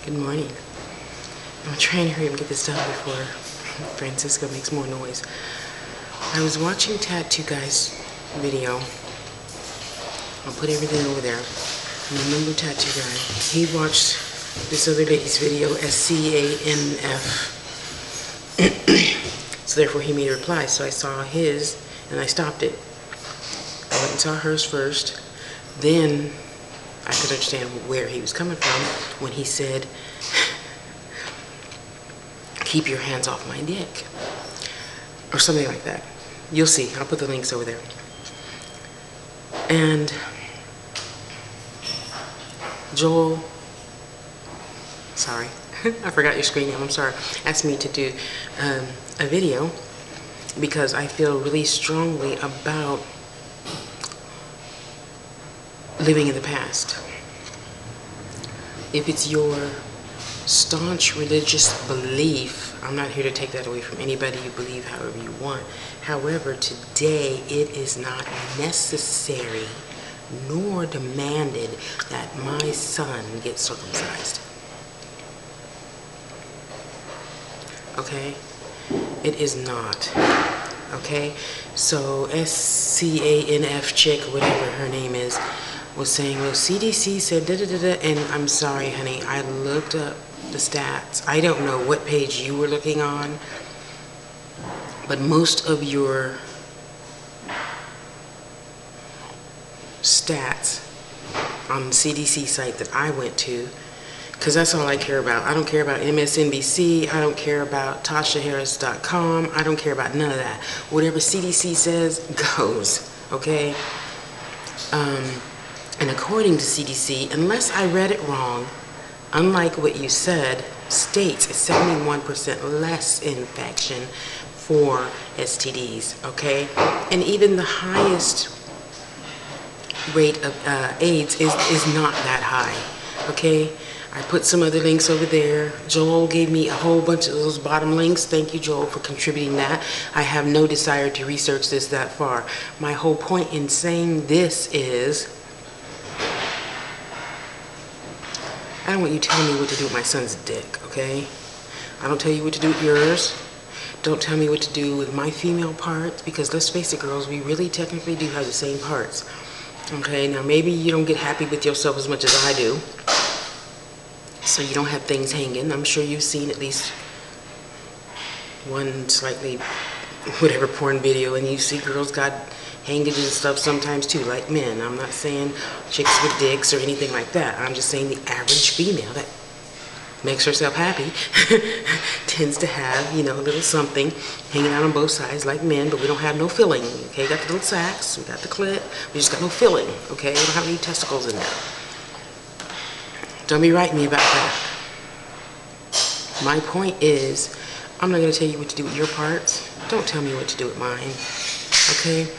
Good morning. I'm trying to hurry up and get this done before Francisco makes more noise. I was watching Tattoo Guy's video. I'll put everything over there. Remember Tattoo Guy? He watched this other lady's video, SCANF. So therefore he made a reply. So I saw his and I stopped it. I went and saw hers first. Then I could understand where he was coming from when he said, keep your hands off my dick. Or something like that. You'll see. I'll put the links over there. And Joel, sorry, I forgot your screen name, I'm sorry, asked me to do a video because I feel really strongly about living in the past. If it's your staunch religious belief, I'm not here to take that away from anybody. You believe however you want. However, today it is not necessary nor demanded that my son get circumcised. Okay? It is not. Okay? So SCANF chick, whatever her name is, was saying, well, CDC said da-da-da-da, and I'm sorry, honey, I looked up the stats. I don't know what page you were looking on, but most of your stats on the CDC site that I went to, because that's all I care about. I don't care about MSNBC. I don't care about TashaHarris.com. I don't care about none of that. Whatever CDC says goes, okay? And according to CDC, unless I read it wrong, unlike what you said, states it's 71% less infection for STDs, okay? And even the highest rate of AIDS is not that high, okay? I put some other links over there. Joel gave me a whole bunch of those bottom links. Thank you, Joel, for contributing that. I have no desire to research this that far. My whole point in saying this is, I don't want you telling me what to do with my son's dick, okay? I don't tell you what to do with yours. Don't tell me what to do with my female parts, because let's face it, girls, we really technically do have the same parts. Okay, now maybe you don't get happy with yourself as much as I do, so you don't have things hanging. I'm sure you've seen at least one slightly whatever porn video, and you see girls got hangage and stuff sometimes too, like men. I'm not saying chicks with dicks or anything like that. I'm just saying the average female that makes herself happy tends to have, you know, a little something hanging out on both sides like men, but we don't have no filling, okay? Got the little sacs, we got the clit, we just got no filling, okay? We don't have any testicles in there. Don't be writing me about that. My point is, I'm not going to tell you what to do with your parts. Don't tell me what to do with mine, okay?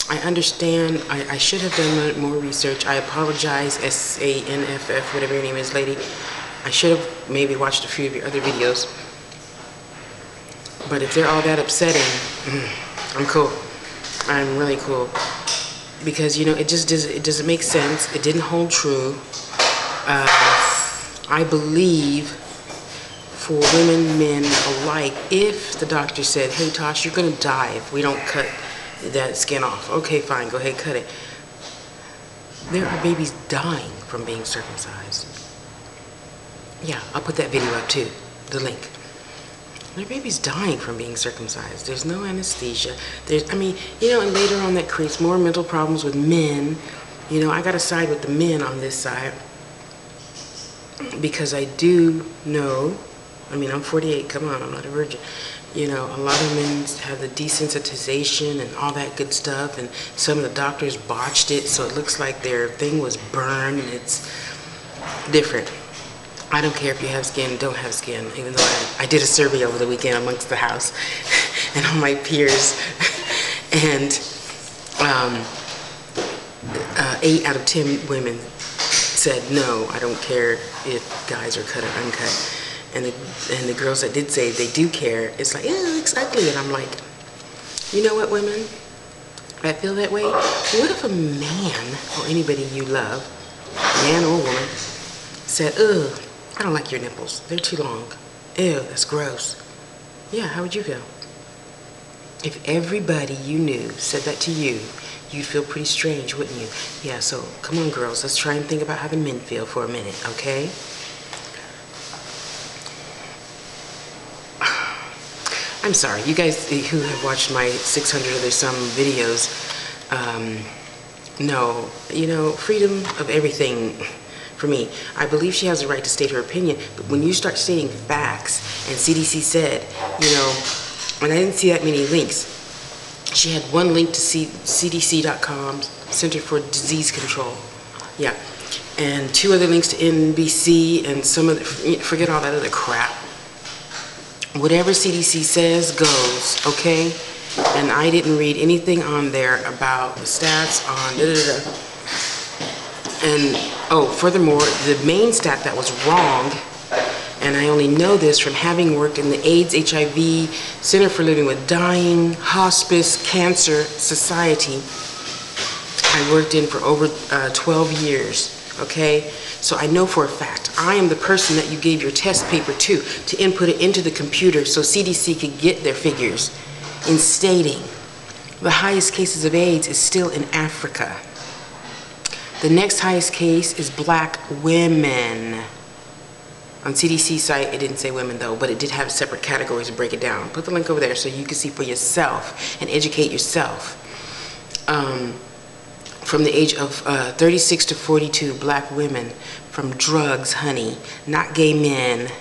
I understand. I should have done more research. I apologize, SANFF, whatever your name is, lady. I should have maybe watched a few of your other videos. But if they're all that upsetting, I'm cool. I'm really cool. Because, you know, it doesn't make sense. It didn't hold true. I believe for women, men alike, if the doctor said, hey, Tosh, you're going to die if we don't cut that skin off. Okay, fine, go ahead, cut it. There are babies dying from being circumcised. Yeah, I'll put that video up too, the link. There are babies dying from being circumcised. There's no anesthesia. I mean, you know, and later on that creates more mental problems with men. You know, I got to side with the men on this side because I do know, I mean, I'm 48, come on, I'm not a virgin. You know, a lot of men have the desensitization and all that good stuff, and some of the doctors botched it, so it looks like their thing was burned, and it's different. I don't care if you have skin, don't have skin, even though I did a survey over the weekend amongst the house and all my peers, and 8 out of 10 women said, no, I don't care if guys are cut or uncut. And the girls that did say they do care, it's like, yeah, exactly. And I'm like, you know what, women? I feel that way. What if a man or anybody you love, man or woman, said, ugh, I don't like your nipples. They're too long. Ew, that's gross. Yeah, how would you feel? If everybody you knew said that to you, you'd feel pretty strange, wouldn't you? Yeah, so come on, girls. Let's try and think about how the men feel for a minute, okay? I'm sorry. You guys who have watched my 600 other some videos, no, you know, freedom of everything for me. I believe she has the right to state her opinion, but when you start stating facts, and CDC said, you know, and I didn't see that many links. She had one link to CDC.com, Center for Disease Control. Yeah. And 2 other links to NBC and some of the, forget all that other crap. Whatever CDC says goes, okay? And I didn't read anything on there about the stats on da-da-da. And, oh, furthermore, the main stat that was wrong, and I only know this from having worked in the AIDS, HIV, Center for Living with Dying, Hospice, Cancer Society. I worked in for over 12 years, okay? So I know for a fact, I am the person that you gave your test paper to input it into the computer so CDC could get their figures in stating the highest cases of AIDS is still in Africa. The next highest case is black women. On CDC site, it didn't say women though, but it did have separate categories to break it down. Put the link over there so you can see for yourself and educate yourself. From the age of 36 to 42, black women from drugs, honey, not gay men,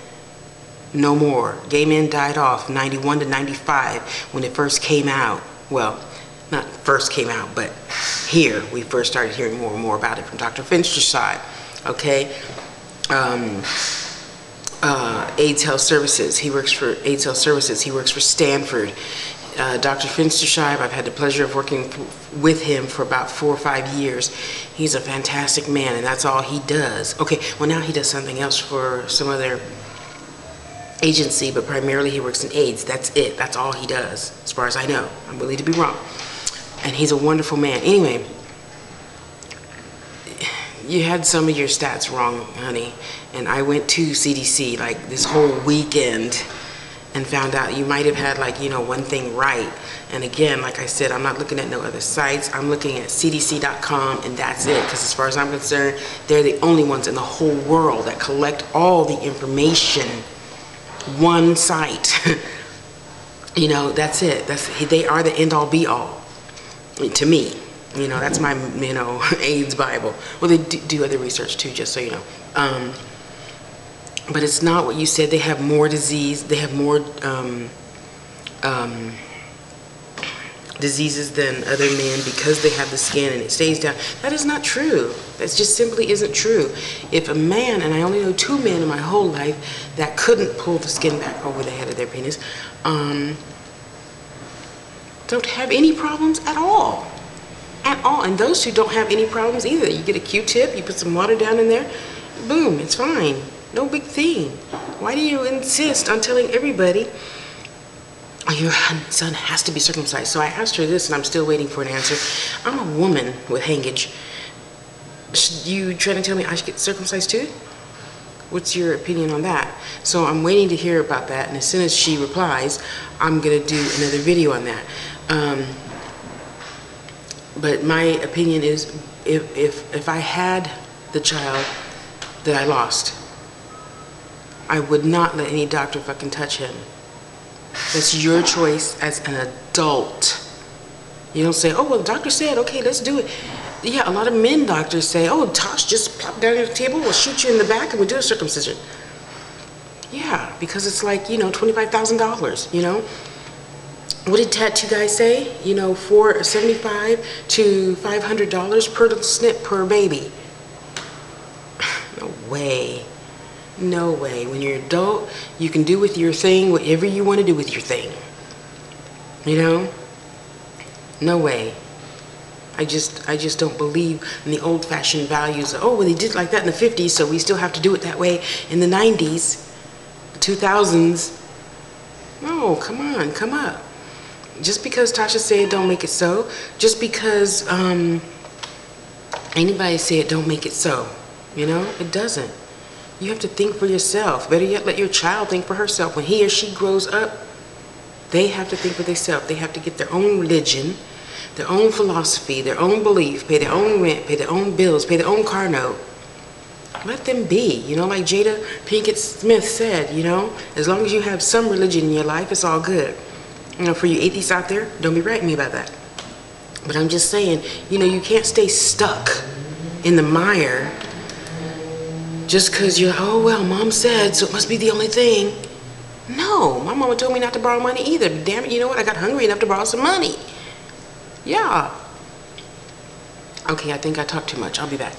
no more. Gay men died off 91 to 95 when it first came out. Well, not first came out, but here we first started hearing more and more about it from Dr. Fincher's side, okay? AIDS Health Services, he works for AIDS Health Services, he works for Stanford. Dr. Finstersheib, I've had the pleasure of working with him for about 4 or 5 years. He's a fantastic man, and that's all he does. Okay, well now he does something else for some other agency, but primarily he works in AIDS. That's it. That's all he does, as far as I know. I'm willing to be wrong. And he's a wonderful man. Anyway, you had some of your stats wrong, honey. And I went to CDC like this whole weekend and found out you might have had like, you know, one thing right. And again, like I said, I'm not looking at no other sites. I'm looking at CDC.com and that's it. Because as far as I'm concerned, they're the only ones in the whole world that collect all the information. One site. You know, that's it. They are the end all be all to me. You know, that's my, you know, AIDS Bible. Well, they do other research too, just so you know. But it's not what you said. They have more disease. They have more diseases than other men because they have the skin and it stays down. That is not true. That just simply isn't true. If a man, and I only know 2 men in my whole life that couldn't pull the skin back over the head of their penis, don't have any problems at all. At all. And those 2 don't have any problems either. You get a Q-tip, you put some water down in there, boom, it's fine. No big thing. Why do you insist on telling everybody, oh, your son has to be circumcised? So I asked her this, and I'm still waiting for an answer. I'm a woman with hangage. You trying to tell me I should get circumcised too? What's your opinion on that? So I'm waiting to hear about that, and as soon as she replies, I'm going to do another video on that. But my opinion is, if I had the child that I lost, I would not let any doctor fucking touch him. That's your choice as an adult. You don't say, oh, well, the doctor said, okay, let's do it. Yeah, a lot of men doctors say, oh, Tosh, just plop down at the table, we'll shoot you in the back and we'll do a circumcision. Yeah, because it's like, you know, $25,000, you know? What did tattoo guys say? You know, for $75 to $500 per snip per baby. No way. No way. When you're an adult, you can do with your thing whatever you want to do with your thing. You know? No way. I just don't believe in the old-fashioned values of, oh, well, they did like that in the 50s, so we still have to do it that way in the 90s, the 2000s. No, come on, come up. Just because Tasha said it don't make it so, just because anybody say it don't make it so, you know, it doesn't. You have to think for yourself. Better yet, let your child think for herself. When he or she grows up, they have to think for themselves. They have to get their own religion, their own philosophy, their own belief, pay their own rent, pay their own bills, pay their own car note. Let them be, you know, like Jada Pinkett Smith said, you know, as long as you have some religion in your life, it's all good. You know, for you atheists out there, don't be writing me about that. But I'm just saying, you know, you can't stay stuck in the mire just because you're, oh, well, mom said, so it must be the only thing. No, my mama told me not to borrow money either. Damn it, you know what? I got hungry enough to borrow some money. Yeah. Okay, I think I talked too much. I'll be back.